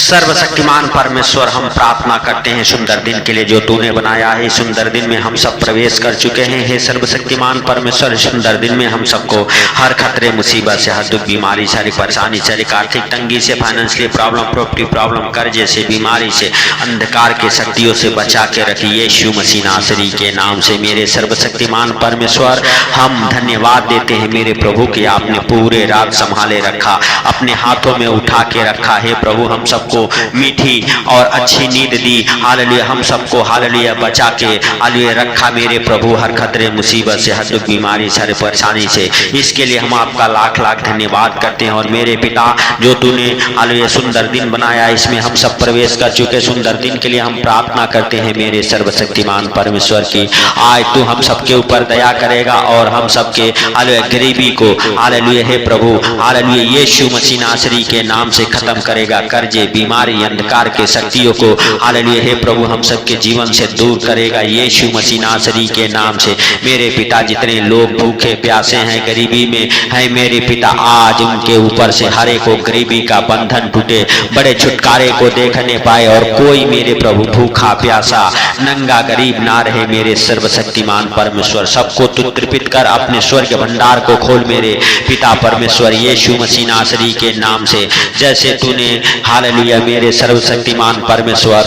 सर्वशक्तिमान परमेश्वर, हम प्रार्थना करते हैं सुंदर दिन के लिए जो तूने बनाया है। सुंदर दिन में हम सब प्रवेश कर चुके हैं। हे सर्वशक्तिमान परमेश्वर, सुंदर दिन में हम सबको हर खतरे, मुसीबत से, हर दुख, बीमारी, सारी परेशानी, सारी आर्थिक तंगी से, फाइनेंशियल प्रॉब्लम, प्रॉपर्टी प्रॉब्लम, कर्जे से, बीमारी से, अंधकार के शक्तियों से बचा के रखिए यीशु मसीह नासरी के नाम से। मेरे सर्वशक्तिमान परमेश्वर, हम धन्यवाद देते हैं मेरे प्रभु कि आपने पूरे रात संभाले रखा, अपने हाथों में उठा के रखा है प्रभु। हम सबको मीठी और अच्छी नींद दी। हालेलुया, हम सबको हालेलुया बचा के हालेलुया रखा मेरे प्रभु, हर खतरे, मुसीबत से, हर दुख, बीमारी, सारे परेशानी से। इसके लिए हम आपका लाख लाख धन्यवाद करते हैं। और मेरे पिता, जो तूने हालेलुया सुंदर दिन बनाया, इसमें हम सब प्रवेश कर चुके। सुंदर दिन के लिए हम प्रार्थना करते हैं मेरे सर्वशक्तिमान परमेश्वर की आज तू हम सबके ऊपर दया करेगा और हम सबके हालेलुया गरीबी को हालेलुया हे प्रभु हालेलुया यीशु मसीह नासरी के नाम से खत्म करेगा। कर्जे, बीमारी, अंधकार के शक्तियों को हालेलुया हे प्रभु हम सबके जीवन से दूर करेगा यीशु मसीह नासरी के नाम से। मेरे पिता, जितने लोग भूखे प्यासे हैं, गरीबी में हैं मेरे पिता, आज उनके ऊपर से हर एक को गरीबी का बंधन टूटे, बड़े छुटकारे को देखने पाए और कोई मेरे प्रभु भूखा प्यासा नंगा गरीब ना रहे मेरे सर्वशक्तिमान परमेश्वर। सबको तू तृप्त कर, अपने स्वर्ग भंडार को खोल मेरे पिता परमेश्वर यीशु मसीह नासरी के नाम से। जैसे तूने हालेलुया मेरे सर्वशक्तिमान परमेश्वर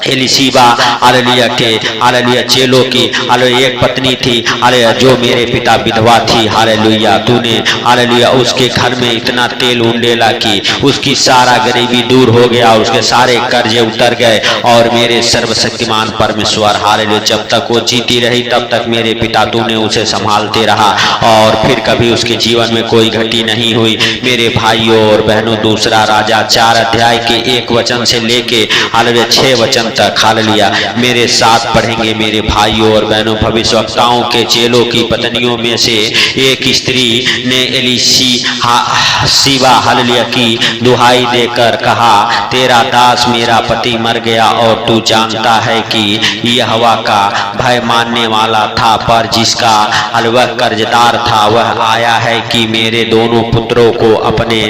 एलिशिबा हालेलुया के हालेलुया चेलों की हालेलुया एक पत्नी थी हालेलुया जो मेरे पिता विधवा थी, हालेलुया तूने हालेलुया उसके घर में इतना तेल उंडेला कि उसकी सारा गरीबी दूर हो गया, उसके सारे कर्जे उतर गए। और मेरे सर्वशक्तिमान परमेश्वर हालेलुया जब तक वो जीती रही तब तक मेरे पिता तूने उसे संभालते रहा और फिर कभी उसके जीवन में कोई घटी नहीं हुई। मेरे भाइयों और बहनों, दूसरा राजा 4 अध्याय के 1 वचन से लेके हालेलुया 6 वचन तक हालेलुया मेरे साथ पढ़ेंगे मेरे भाइयों और बहनों। भविष्यवक्ताओं के चेलों की पत्नियों में से एक स्त्री ने एलीशिबा हालेलुया की दुहाई देकर कहा, तेरा दास मेरा पति मर गया और तू जानता है कि यहोवा का भय मानने वाला था, पर जिसका हालेलुया कर्जदार था वह आया है कि मेरे दोनों पुत्रों को अपने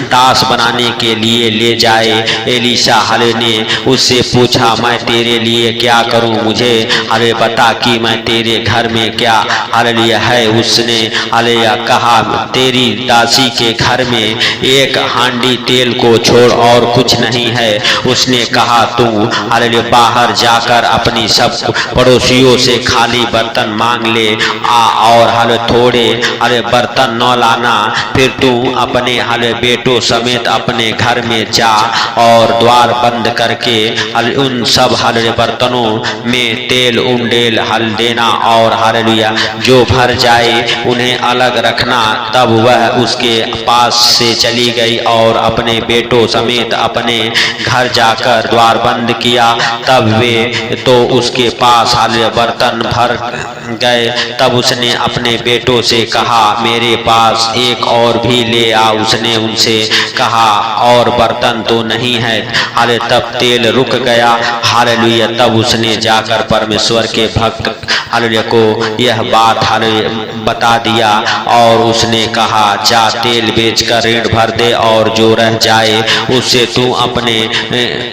दास बनाने के लिए ले जाए। एलीशा हालेलुया ने उससे पूछा, मैं तेरे लिए क्या करूं, मुझे हालेलुया बता कि मैं तेरे घर में क्या हालेलुया है। उसने हालेलुया कहा, तेरी दासी के घर में एक हांडी तेल को छोड़ और कुछ नहीं है। उसने कहा, तू हालेलुया बाहर जाकर अपनी सब पड़ोसियों से खाली बर्तन मांग ले और हालेलुया थोड़े हालेलुया बर्तन न लाना, फिर तू अपने हालेलुया बेटों समेत अपने घर में जा और द्वार बंद करके उन सब हालेलुया बर्तनों में तेल उंडेल हल देना और हालेलुया जो भर जाए उन्हें अलग रखना। तब वह उसके पास से चली गई और अपने बेटों समेत अपने घर जाकर द्वार बंद किया। तब वे तो उसके पास हालेलुया बर्तन भर गए। तब उसने अपने बेटों से कहा, मेरे पास एक और भी ले आ। उसने उनसे कहा, और बर्तन तो नहीं है। हालेलुया तब तेल रुक गया। हालेलुया तब उसने जाकर परमेश्वर के भक्त हालेलुया को यह बात हालेलुया बता दिया और उसने कहा, जा तेल बेचकर ऋण भर दे और जो रह जाए उससे तू अपने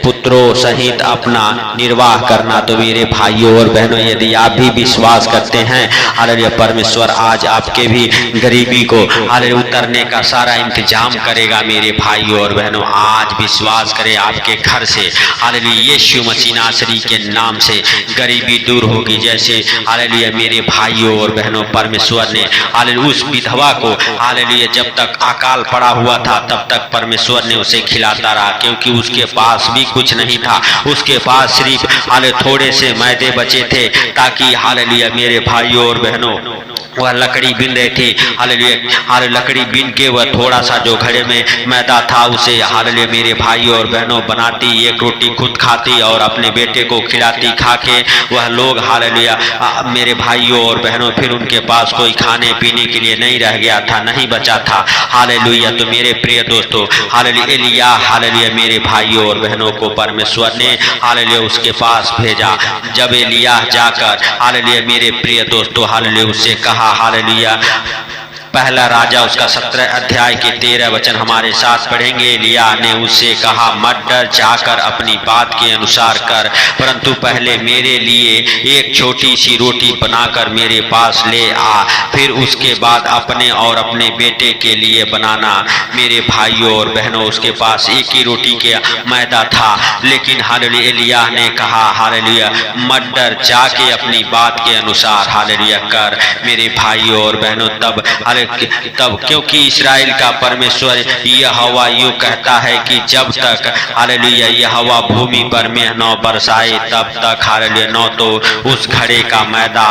पुत्रों सहित अपना निर्वाह करना। तो मेरे भाइयों और बहनों, यदि आप भी विश्वास करते हैं हालेलुया परमेश्वर आज आपके भी गरीबी को हालेलुया उतरने का सारा इंतजाम करेगा। मेरे भाइयों और बहनों, आज विश्वास करें आपके घर से हालेलुया यीशु मसीह नासरी के नाम से गरीबी दूर होगी। जैसे हालेलुया मेरे भाइयों और बहनों परमेश्वर ने हालेलुया उस विधवा को हालेलुया जब तक अकाल पड़ा हुआ था तब तक परमेश्वर ने उसे खिलाता रहा, क्योंकि उसके पास भी कुछ नहीं था। उसके पास सिर्फ हालेलुया थोड़े से मैदे बचे थे, ताकि हालेलुया मेरे भाइयों और बहनों वह लकड़ी बीन रहे थे। हालेलुया लकड़ी बीन के वह थोड़ा सा जो घड़े में मैदा था उसे हालेलुया मेरे भाइयों और बहनों बनाती, एक रोटी खुद खाती और अपने बेटे को खिलाती। खा के वह लोग हालेलुया मेरे भाइयों और बहनों फिर उनके पास कोई खाने पीने के लिए नहीं रह गया था, नहीं बचा था। हालेलुया तो मेरे प्रिय दोस्तों हालेलुया एलिया हालेलुया मेरे भाइयों और बहनों को परमेश्वर ने हालेलुया उसके पास भेजा। जब एलिया जाकर हालेलुया मेरे प्रिय दोस्तों हालेलुया उससे कहा हालेलुया पहला राजा उसका 17 अध्याय के 13 वचन हमारे साथ पढ़ेंगे। एलिय्याह ने उससे कहा, मत डर, जाकर अपनी बात के अनुसार कर, परंतु पहले मेरे लिए एक छोटी सी रोटी बनाकर मेरे पास ले आ, फिर उसके बाद अपने और अपने बेटे के लिए बनाना। मेरे भाइयों और बहनों, उसके पास एक ही रोटी के मैदा था, लेकिन हालेलुया एलिय्याह ने कहा, हालेलुया मत डर, जाके अपनी बात के अनुसार हालेलुया कर। मेरे भाइयों और बहनों, तब क्योंकि इस्राएल का परमेश्वर यहोवा यूं कहता है कि जब तक हालेलुया यहोवा भूमि पर मेंह न बरसाए तब तक हालेलुया न तो उस घड़े का मैदा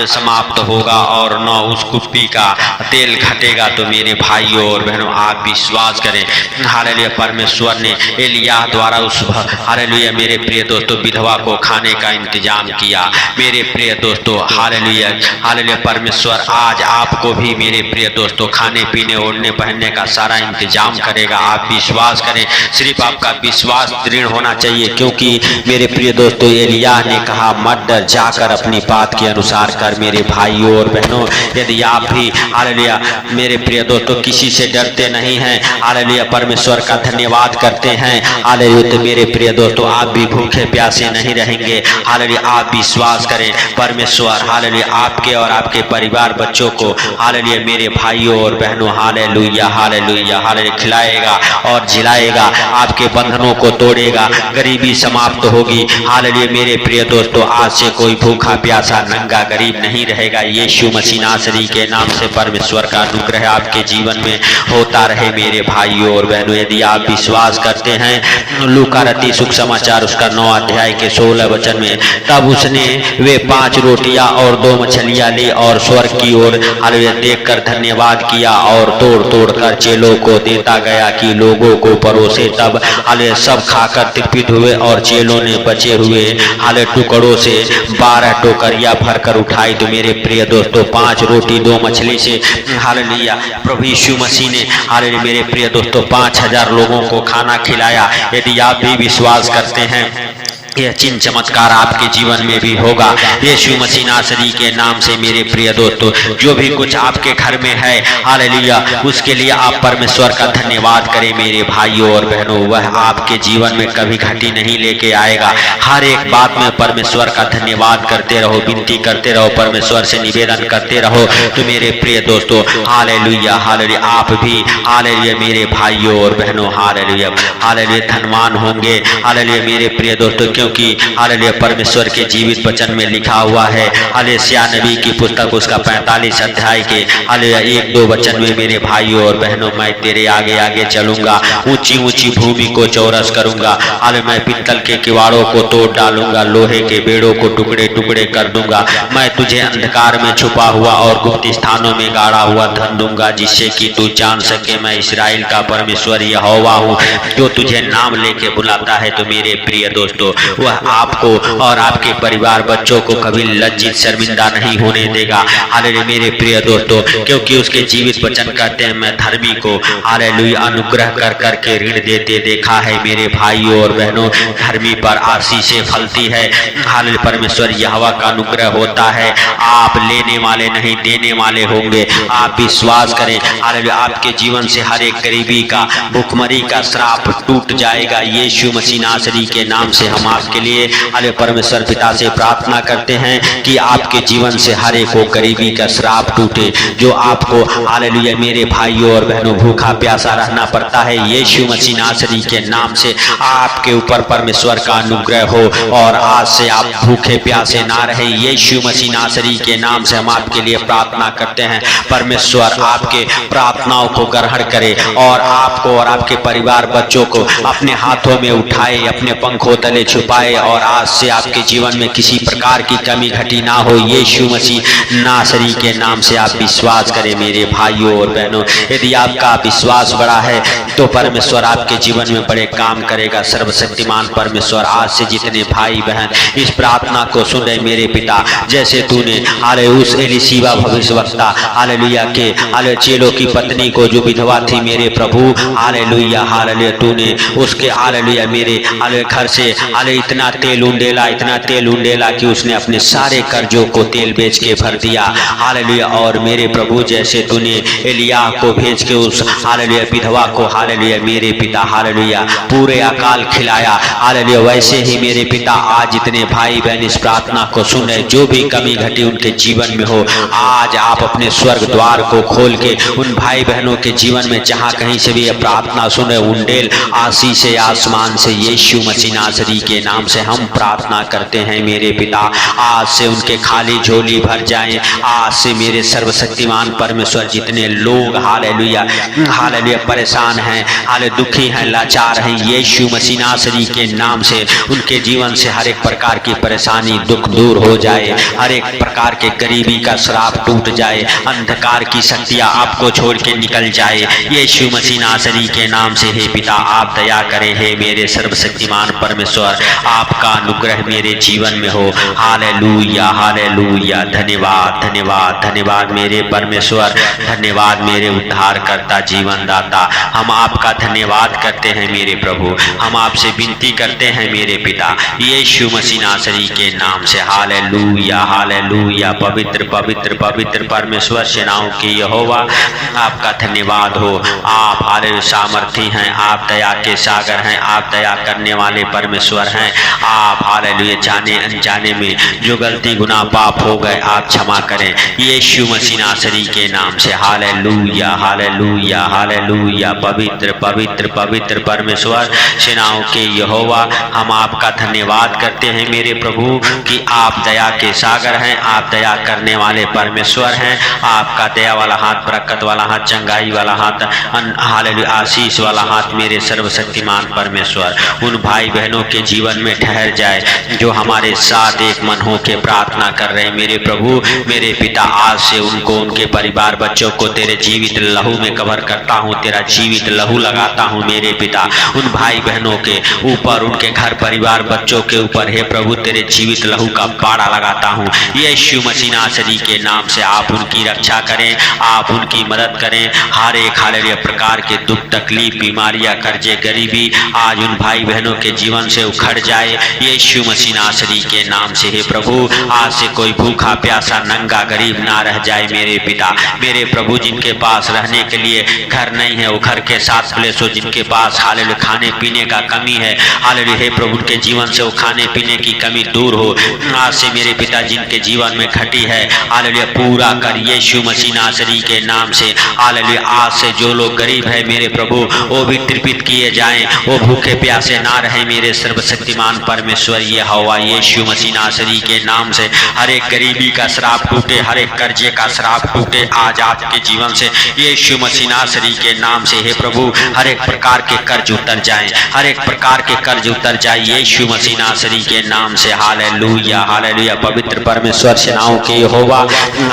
समाप्त होगा और न उस कुप्पी का तेल घटेगा। तो मेरे भाइयों और बहनों, आप विश्वास करें, हालेलुया परमेश्वर ने एलिय्याह द्वारा उस हालेलुया मेरे प्रिय दोस्तों विधवा को खाने का इंतजाम किया। मेरे प्रिय दोस्तों हालेलुया हालेलुया परमेश्वर आज आपको भी मेरे प्रिय दोस्तों खाने पीने ओढ़ने पहनने का सारा इंतजाम करेगा। आप विश्वास करें, सिर्फ आपका विश्वास दृढ़ होना चाहिए, क्योंकि मेरे प्रिय दोस्तों एलिय्याह ने कहा, मत डर, जाकर अपनी बात के अनुसार कर। मेरे भाइयों और बहनों, यदि आप भी हालेलुया मेरे प्रिय दोस्तों किसी से डरते नहीं हैं, हालेलुया परमेश्वर का धन्यवाद करते हैं, हालेलुया तो मेरे प्रिय दोस्तों आप भी भूखे प्यासे नहीं रहेंगे। हालेलुया आप विश्वास करें, परमेश्वर हालेलुया आपके और आपके परिवार बच्चों को हालेलुया मेरे भाइयों और बहनों हालेलुया हालेलुया हालेलुया खिलाएगा और जिलाएगा, आपके बंधनों को तोड़ेगा, गरीबी समाप्त होगी। हालेलुया मेरे प्रिय दोस्तों, आज से कोई भूखा प्यासा नंगा गरीब नहीं रहेगा। यीशु मसीह नासरी के नाम से परमेश्वर का अनुग्रह आपके जीवन में होता रहे। मेरे भाइयों और बहनों, यदि आप विश्वास करते हैं, लूका रची सुख समाचार उसका 9 अध्याय के 16 वचन में, तब उसने वे 5 रोटियां और 2 मछलियां ली और स्वर्ग की ओर हालेलुया देखकर धन्यवाद किया और तोड़ तोड़ कर चेलों को देता गया कि लोगों को परोसे। तब हालेलुया सब खाकर तृप्त हुए और चेलों ने बचे हुए हालेलुया टुकड़ों से 12 टोकरियां भरकर उठाई। तो मेरे प्रिय दोस्तों 5 रोटी 2 मछली से हालेलुया प्रभु यीशु मसीह ने हालेलुया मेरे प्रिय दोस्तों 5000 लोगों को खाना खिलाया। यदि आप भी विश्वास करते हैं, यह चिन्ह चमत्कार आपके जीवन में भी होगा। यीशु मसीह नासरी के नाम से मेरे प्रिय दोस्तों, जो भी कुछ आपके घर में है हालेलुया उसके लिए आप परमेश्वर का धन्यवाद करें। मेरे भाइयों और बहनों, वह आपके जीवन में कभी घटी नहीं लेके आएगा। हर एक बात में परमेश्वर का धन्यवाद करते रहो, विनती करते रहो, परमेश्वर से निवेदन करते रहो। तो मेरे प्रिय दोस्तों हालेलुया हालेलुया आप भी हालेलुया मेरे भाइयों और बहनों हालेलुया हालेलुया धनवान होंगे। हालेलुया मेरे प्रिय दोस्तों, क्योंकि हालेलुया परमेश्वर के जीवित वचन में लिखा हुआ है, यशायाह नबी की पुस्तक उसका 45 अध्याय के हालेलुया 1-2 वचन में, मेरे भाइयों और बहनों मैं तेरे आगे आगे चलूंगा, ऊंची ऊंची भूमि को चौरस करूंगा, हालेलुया मैं पित्तल के किवाड़ों को तोड़ डालूंगा, लोहे के बेड़ों को टुकड़े टुकड़े कर दूंगा, मैं तुझे अंधकार में छुपा हुआ और गुप्त स्थानों में गाड़ा हुआ धन दूंगा, जिससे कि तू जान सके मैं इस्राएल का परमेश्वर यहोवा हूँ, जो तुझे नाम लेके बुलाता है। तो मेरे प्रिय दोस्तों, वह आपको और आपके परिवार बच्चों को कभी लज्जित शर्मिंदा नहीं होने देगा। हालेलुया मेरे प्रिय दोस्तों, क्योंकि उसके जीवित वचन कहते हैं, मैं धर्मी को हालेलुया अनुग्रह कर करके ऋण देते देखा है। मेरे भाइयों और बहनों, धर्मी पर आशीषें फलती है। हालेलुया परमेश्वर यहोवा का अनुग्रह होता है। आप लेने वाले नहीं देने वाले होंगे। आप विश्वास करें, हालेलुया आपके जीवन से हर एक गरीबी का भुखमरी का श्राप टूट जाएगा। यीशु मसीह नासरी के नाम से हम आपके लिए हालेलुया परमेश्वर पिता से प्रार्थना करते हैं कि आपके जीवन से हर एक को गरीबी का श्राप टूटे, जो आपको हालेलुया मेरे भाइयों और बहनों भूखा प्यासा रहना पड़ता है। यीशु मसीह नासरी के नाम से आपके ऊपर परमेश्वर का अनुग्रह हो और आज से आप भूखे प्यासे ना रहे। यीशु मसीह नासरी के नाम से हम आपके लिए प्रार्थना करते हैं, परमेश्वर आपके प्रार्थनाओं को ग्रहण करे और आपको और आपके परिवार बच्चों को अपने हाथों में उठाए, अपने पंखों तले छुपाए और आज से आपके जीवन में किसी प्रकार की कमी घटी ना हो। यीशु मसीह नासरी के नाम से आप विश्वास करें। मेरे भाइयों और बहनों, यदि आपका विश्वास बड़ा है तो परमेश्वर आपके जीवन में बड़े काम करेगा। सर्वशक्तिमान परमेश्वर आज से जितने भाई बहन इस प्रार्थना को सुन रहे मेरे पिता, जैसे तूने हालेलुया उस एलीशिबा भविष्यवक्ता हालेलुया के हालेलुया चेलों की पत्नी को जो विधवा थी मेरे प्रभु हालेलुया हालेलुया तूने उसके हालेलुया मेरे हालेलुया घर से हालेलुया इतना तेल उंडेला कि उसने अपने सारे कर्जों को तेल बेच के भर दिया। हालेलुया। और मेरे प्रभु जैसे तूने एलिया को भेज के उस हालेलुया विधवा को हालेलुया मेरे पिता हालेलुया पूरे अकाल खिलाया, हालेलुया, वैसे ही मेरे पिता आज इतने भाई बहन इस प्रार्थना को सुने, जो भी कमी घटी उनके जीवन में हो, आज आप अपने स्वर्ग द्वार को खोल के उन भाई बहनों के जीवन में जहाँ कहीं से भी ये प्रार्थना सुने, उंडेल आशीष से आसमान से यीशु मसीह नासरी के नाम से हम प्रार्थना करते हैं मेरे पिता। आज से उनके खाली झोली भर जाएं। आज से मेरे सर्वशक्तिमान परमेश्वर जितने लोग हालेलुया हालेलुया परेशान हैं, हाले दुखी हैं, लाचार हैं, यीशु मसीह नासरी के नाम से उनके जीवन से हर एक प्रकार की परेशानी दुख दूर हो जाए, हर एक प्रकार के गरीबी का श्राप टूट जाए, अंधकार की शक्तियां आपको छोड़ के निकल जाए यीशु मसीह नासरी के नाम से। हे पिता आप दया करें, हे मेरे सर्वशक्तिमान परमेश्वर आपका अनुग्रह मेरे जीवन में हो। Hallelujah hallelujah. धन्यवाद धन्यवाद धन्यवाद मेरे परमेश्वर, धन्यवाद मेरे उद्धारकर्ता जीवन दाता। हम आपका धन्यवाद करते हैं मेरे प्रभु, हम आपसे विनती करते हैं मेरे पिता यीशु मसीह नासरी के नाम से। Hallelujah hallelujah. पवित्र पवित्र पवित्र परमेश्वर सेनाओं की यहोवा आपका धन्यवाद हो। आप हालेलुया सामर्थी हैं, आप दया के सागर हैं, आप दया करने वाले परमेश्वर हैं। आप हालेलुया जाने अनजाने में जो गलती गुनाह पाप हो गए आप क्षमा करें यीशु मसीह नासरी के नाम से। Hallelujah hallelujah hallelujah. पवित्र पवित्र पवित्र परमेश्वर सेनाओं के यहोवा हम आपका धन्यवाद करते हैं मेरे प्रभु कि आप दया के सागर हैं, आप दया करने वाले परमेश्वर हैं। आपका दया वाला हाथ, बरकत वाला हाथ, चंगाई वाला हाथ, हालेलुया आशीष वाला हाथ मेरे सर्वशक्तिमान परमेश्वर उन भाई बहनों के जीवन में ठहर जाए जो हमारे साथ एक मन हो के प्रार्थना कर रहे हैं मेरे प्रभु मेरे पिता। आज से उनको, उनके परिवार बच्चों को तेरे जीवित लहू में कवर करता हूँ, तेरा जीवित लहू लगाता हूँ मेरे पिता। उन भाई बहनों के ऊपर, उनके घर परिवार बच्चों के ऊपर हे प्रभु तेरे जीवित लहू का बाड़ा लगाता हूँ यीशु मसीह नासरी के नाम से। आप उनकी रक्षा करें, आप उनकी मदद करें। हर एक हालेलुया प्रकार के दुख तकलीफ बीमारियां कर्जे गरीबी आज उन भाई बहनों के जीवन से उखड़ जाए यीशु मसीह नासरी के नाम से। हे प्रभु आज से कोई भूखा प्यासा नंगा गरीब ना रह जाए मेरे पिता मेरे प्रभु। जिनके पास रहने के लिए घर नहीं है वो घर के साथ प्लेस हो, जिनके पास हालेलुया खाने पीने का कमी है हालेलुया हे प्रभु उनके जीवन से वो खाने पीने की कमी दूर हो आज से मेरे पिता। जिनके जीवन में घटी है हालेलुया पूरा कर यीशु मसीह नासरी के नाम से। हालेलुया आज से जो लोग गरीब है मेरे प्रभु वो भी तृप्त किए जाएं, वो भूखे प्यासे ना रहे मेरे सर्वशक्तिमान परमेश्वर ये हवा यीशु मसीह नासरी के नाम से। हर एक गरीबी का श्राप टूटे, हर एक कर्जे का श्राप टूटे आज आपके जीवन से यीशु मसीह नासरी के नाम से। हे प्रभु हर एक प्रकार के कर्ज उतर जाएं, हर एक प्रकार के कर्ज उतर जाए यीशु मसीह नासरी के नाम से। Hallelujah hallelujah. पवित्र परमेश्वर सेनाओं के यहोवा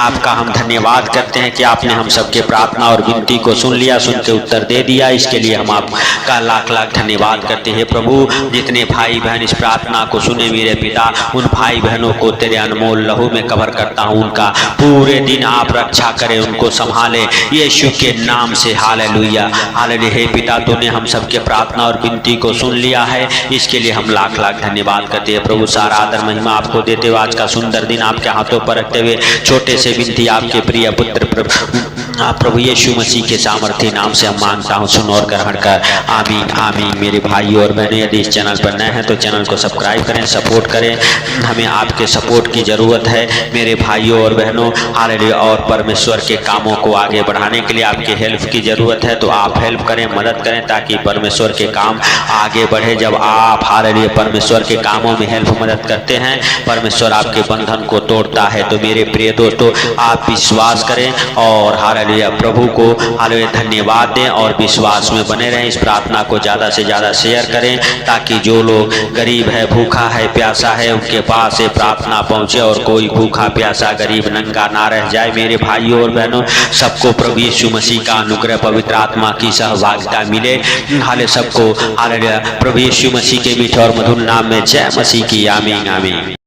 आपका हम धन्यवाद करते हैं कि आपने हम सबके प्रार्थना और विनती को सुन लिया, सुन के उत्तर दे दिया। इसके लिए हम आपका लाख लाख धन्यवाद करते हैं प्रभु। जितने भाई बहन इस प्रार्थना को सुने मेरे पिता उन भाई बहनों को तेरे अनमोल लहू में कवर करता हूँ। उनका पूरे दिन आप रक्षा करें, उनको संभाले यीशु के नाम से। Hallelujah hallelujah. हे पिता तूने हम सबके प्रार्थना और विनती को सुन लिया है, इसके लिए हम लाख लाख धन्यवाद करते हैं प्रभु। सारा आदर महिमा आपको देते हुए आज का सुंदर दिन आपके हाथों पर रखते हुए छोटे से विनती आपके प्रिय पुत्र प्रभु यीशु मसीह के सामर्थ्य नाम से हम मांगता हूँ, सुन और ग्रहण कर। आमीन आमीन। मेरे भाई और बहनें यदि इस चैनल पर नए हैं तो चैनल को सब्सक्राइब करें, सपोर्ट करें। हमें आपके सपोर्ट की ज़रूरत है मेरे भाइयों और बहनों। हालेलुया। और परमेश्वर के कामों को आगे बढ़ाने के लिए आपकी हेल्प की ज़रूरत है, तो आप हेल्प करें, मदद करें ताकि परमेश्वर के काम आगे बढ़े। जब आप हालेलुया परमेश्वर के कामों में हेल्प मदद करते हैं परमेश्वर आपके बंधन को तोड़ता है। तो मेरे प्रिय दोस्तों आप विश्वास करें और हालेलुया प्रभु को हालेलुया धन्यवाद दें और विश्वास में बने रहें। इस प्रार्थना को ज़्यादा से ज़्यादा शेयर करें ताकि जो लोग गरीब है, भूखा है, प्यासा है उनके पास ये प्रार्थना पहुँचे और कोई भूखा प्यासा गरीब नंगा ना रह जाए। मेरे भाइयों और बहनों सबको प्रभु यीशु मसीह का अनुग्रह पवित्र आत्मा की सहभागिता मिले। हाले सबको हालेलुया प्रभु यीशु मसीह के मीठे और मधुर नाम में जय मसीह की। आमीन आमीन।